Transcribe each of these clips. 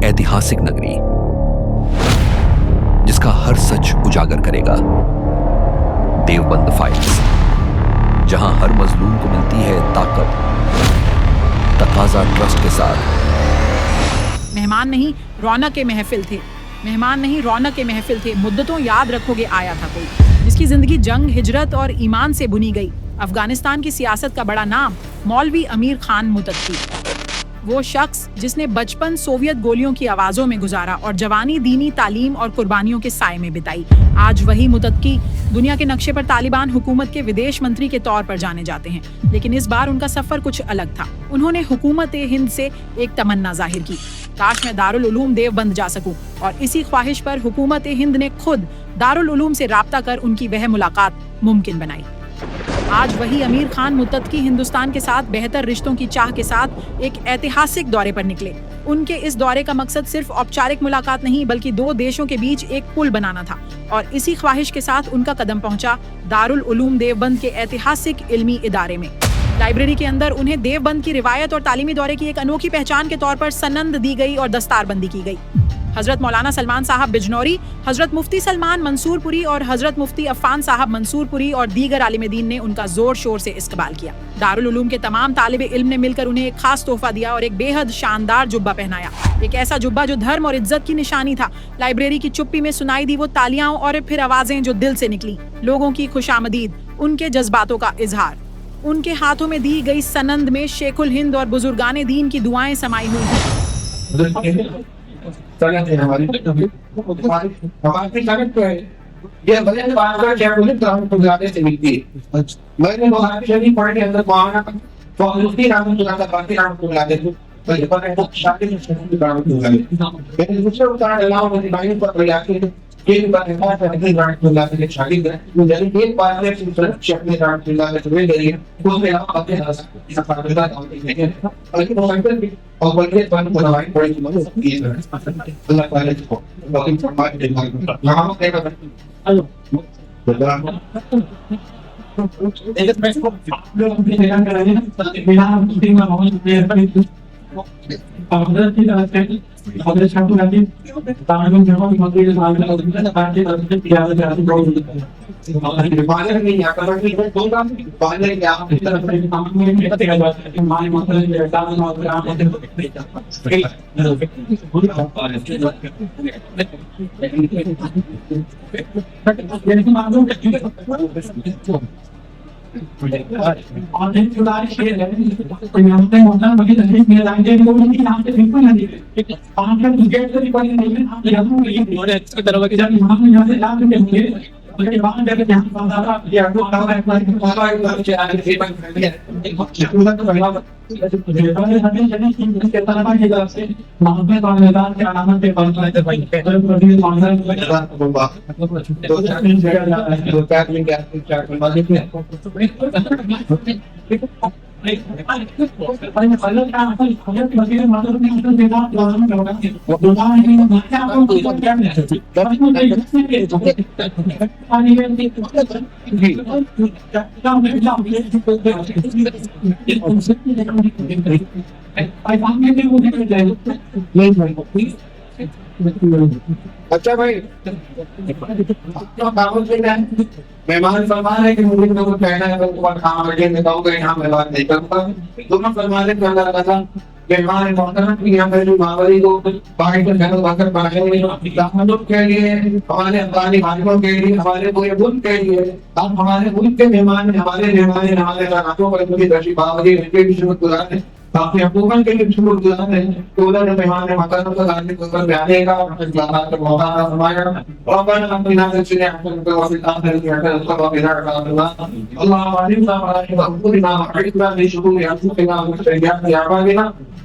ऐतिहासिक नगरी जिसका हर सच उजागर करेगा। देवबंद फाइल्स, जहां हर मजलूम को मिलती है ताकत, तकाजा ट्रस्ट के साथ। मेहमान नहीं रौनक के महफिल थे, मेहमान नहीं रौनक के महफिल थे। मुद्दतों याद रखोगे आया था कोई, जिसकी जिंदगी जंग, हिजरत और ईमान से बुनी गई। अफगानिस्तान की सियासत का बड़ा नाम मौलवी अमीर खान मुतक्की, वो शख्स जिसने बचपन सोवियत गोलियों की आवाजों में गुजारा और जवानी दीनी तालीम और कुर्बानियों के साए में बिताई। आज वही मुतक्की दुनिया के नक्शे पर तालिबान हुकूमत के विदेश मंत्री के तौर पर जाने जाते हैं, लेकिन इस बार उनका सफर कुछ अलग था। उन्होंने हुकूमत हिंद से एक तमन्ना जाहिर की, काश मैं दारुल उलूम देवबंद जा सकूं, और इसी ख्वाहिश पर हुकूमत हिंद ने खुद दारुल उलूम से राब्ता कर उनकी वह मुलाकात मुमकिन बनाई। आज वही अमीर खान मुतक्की हिंदुस्तान के साथ बेहतर रिश्तों की चाह के साथ एक ऐतिहासिक दौरे पर निकले। उनके इस दौरे का मकसद सिर्फ औपचारिक मुलाकात नहीं, बल्कि दो देशों के बीच एक पुल बनाना था, और इसी ख्वाहिश के साथ उनका कदम पहुंचा दारुल उलूम देवबंद के ऐतिहासिक इल्मी इदारे में। लाइब्रेरी के अंदर उन्हें देवबंद की रिवायत और तालीमी दौरे की एक अनोखी पहचान के तौर पर सनंद दी गई और दस्तारबंदी की गई। हजरत मौलाना सलमान साहब बिजनौरी, हजरत मुफ्ती सलमान मंसूरपुरी और हजरत मुफ्ती अफ़ान साहब मंसूरपुरी और दीगर आलिम दीन ने उनका जोर शोर से इस्तकबाल किया। दारुल उलूम के तमाम तालिब इल्म ने मिलकर उन्हें एक खास तोहफा दिया और एक बेहद शानदार जुब्बा पहनाया, एक ऐसा जुब्बा जो धर्म और इज्जत की निशानी था। लाइब्रेरी की चुप्पी में सुनाई दी वो तालियां और फिर आवाजें जो दिल से निकली, लोगों की खुशामदीद, उनके जज्बातों का इजहार। उनके हाथों में दी गई सनंद में शेखुल हिंद और बुजुर्गाने दीन की दुआएं समाई हुई थी। हमारी ये भले बात का क्या बोले गुजराते से मिलती है। मैंने बुखारी शरीफ पढ़ के अंदर माना तो मुफ्ती नाम बुलाता, बाकी नाम बुलाते थे, तो ये पर है शादी में शरीफ नाम बुलाते। मैंने दूसरे उतार अलावा मुझे बाइक पर प्रयास किए कि बात है कि नाम बुलाते थे शादी में मुझे एक बात है कि सिर्फ शक्ल नाम बुलाते थे गई उसमें आप अपने इस फायदा नहीं है, बल्कि मोबाइल भी और बल्कि बन बुलावाई पड़ी कि मुझे सब किए अल्लाह ताला को बाकी फरमाए देगा। यहां पे हेलो एक मैं को लोग भी ध्यान कर रहे हैं बिना मीटिंग में माहौल क्लियर कर अगर की तरह से अगर शांति गांधी तामिल जवाब मंत्री के सामने और पार्टी तरफ से तैयार है तो और बाहर नहीं या कर कि दो काम बाहर क्या इस तरह से सामने में पता चला कि मान मतलब ये तामिल और ग्राम और एक चुनाव शेयर है तो यहाँ पे होता मुझे तकलीफ मिल रहा है वो नहीं यहाँ पे बिल्कुल नहीं है पांच का टिकट तो कोई नहीं है आप यहाँ पे ये और इसकी तरफ के जब यहाँ से लाभ देंगे लेकिन वहाँ जाके यहाँ पर सारा ये आपको कहा है कि सारा एक बार से आगे से बंद कर दिया एक चुनाव तो पहला पहले हमें जने की के तरफ के तरफ से मोहब्बत और मैदान के अलामत पे बंद करते भाई पहले प्रोड्यूस मांगना दो चार दिन जगह दो चार दिन के चार मालिक ने अच्छा भाई मेहमान फरमान है कि मुझे तो कहना है तो काम करके मैं कहूँगा यहाँ मैं बात नहीं करूँगा। दोनों फरमाने का अंदर लगा मेहमान मोहतरम की यहाँ मेरी मावली को बाहर के घर वाकर बाहर में दामनों के लिए हमारे अफगानी भाइयों के लिए हमारे पूरे मुल्क के लिए आप हमारे मुल्क के मेहमान हमारे रातों पर मुझे दर्शी बावली शुक्र गुजार है आपने हुकूमत के लिए शुक्र गुजार है तो उन्होंने मेहमान मकानों का गाने को कर जाने का इस्लामाबाद का मौका फरमाया और अपन अपनी नाम से आपको वसीला है कि अगर उसका बिना का अल्लाह वालिम साहब पूरी नाम अकड़ा नहीं शुक्र या आपके नाम से या आवाज़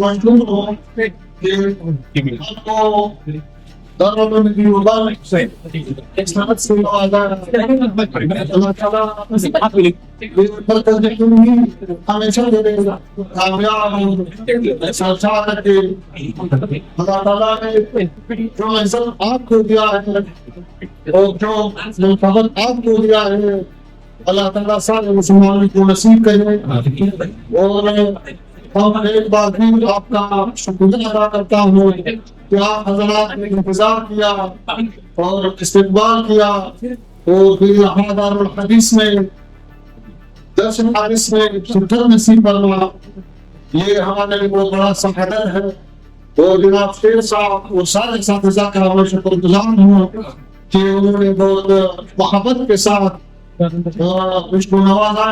मजबूर हो कि आपको दरबार में भी होगा एक साथ से अल्लाह ताला हमेशा देगा कामयाब सरसा करके अल्लाह ताला ने जो इज्जत आपको दिया है और जो मुल्क आपको दिया है अल्लाह ताला सारे मुसलमानों को नसीब करे। और हम एक बार भी आपका शुक्रिया अदा करता हूँ कि आप हज़रात ने इंतजार किया और इस्तकबाल किया और फिर यहाँ दारुल हदीस में 10 हादिस में सुधर नसीब फरमा। ये हमारे लिए बहुत बड़ा सफर है और जनाब शेर साहब और सारे साथियों का मैं शुक्रगुजार हूँ कि उन्होंने बहुत मोहब्बत के साथ मुझको नवाजा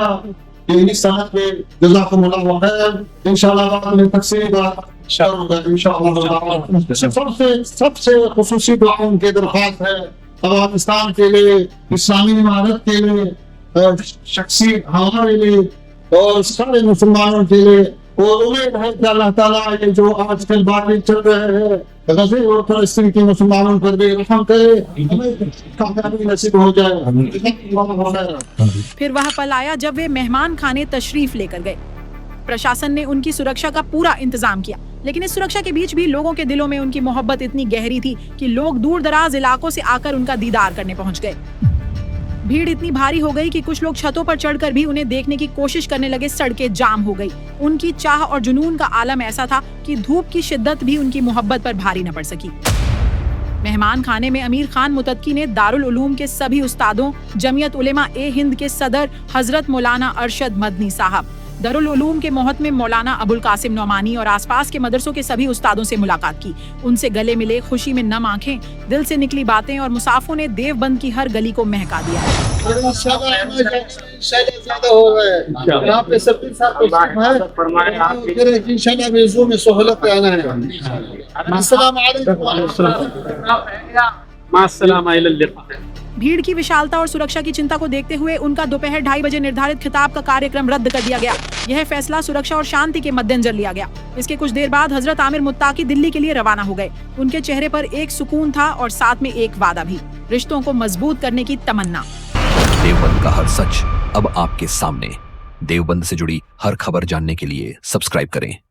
कि इस सनत में जज़ाकुमुल्लाह खैर। इंशाअल्लाह बाद में तफसीली बात होगा इंशाअल्लाह। सबसे खुसूसी दुआओं की दरख्वास्त है अफगानिस्तान के लिए, इस्लामी इमारत के लिए, शख्सी हमारे लिए और सारे मुसलमानों के लिए। और उम्मीद है कि अल्लाह ताला ये जो आजकल बातें चल रहे हैं गज़े और फ़लस्तीन के मुसलमानों पर भी रहम करे, हमें कामयाबी नसीब हो जाए। फिर वह पल आया जब वे मेहमान खाने तशरीफ लेकर गए। प्रशासन ने उनकी सुरक्षा का पूरा इंतजाम किया, लेकिन इस सुरक्षा के बीच भी लोगों के दिलों में उनकी मोहब्बत इतनी गहरी थी कि लोग दूर दराज इलाकों से आकर उनका दीदार करने पहुंच गए। भीड़ इतनी भारी हो गई कि कुछ लोग छतों पर चढ़कर भी उन्हें देखने की कोशिश करने लगे। सड़कें जाम हो गई। उनकी चाह और जुनून का आलम ऐसा था कि धूप की शिद्दत भी उनकी मोहब्बत पर भारी न पड़ सकी। मेहमान खाने में अमीर खान मुतक्की ने दारुल उलूम के सभी उस्तादों, जमियत उलेमा ए हिंद के सदर हजरत मौलाना अरशद मदनी साहब, दारुल उलूम के मोहतमिम मौलाना अबुल कासिम नौमानी और आसपास के मदरसों के सभी उस्तादों से मुलाकात की। उनसे गले मिले, खुशी में नम आंखें, दिल से निकली बातें और मुसाफों ने देवबंद की हर गली को महका दिया। भीड़ की विशालता और सुरक्षा की चिंता को देखते हुए उनका दोपहर 2:30 बजे निर्धारित खिताब का कार्यक्रम रद्द कर दिया गया। यह फैसला सुरक्षा और शांति के मद्देनजर लिया गया। इसके कुछ देर बाद हजरत आमिर मुत्ताकी दिल्ली के लिए रवाना हो गए। उनके चेहरे पर एक सुकून था और साथ में एक वादा भी, रिश्तों को मजबूत करने की तमन्ना। देवबंद का हर सच अब आपके सामने। देवबंद से जुड़ी हर खबर जानने के लिए सब्सक्राइब करें।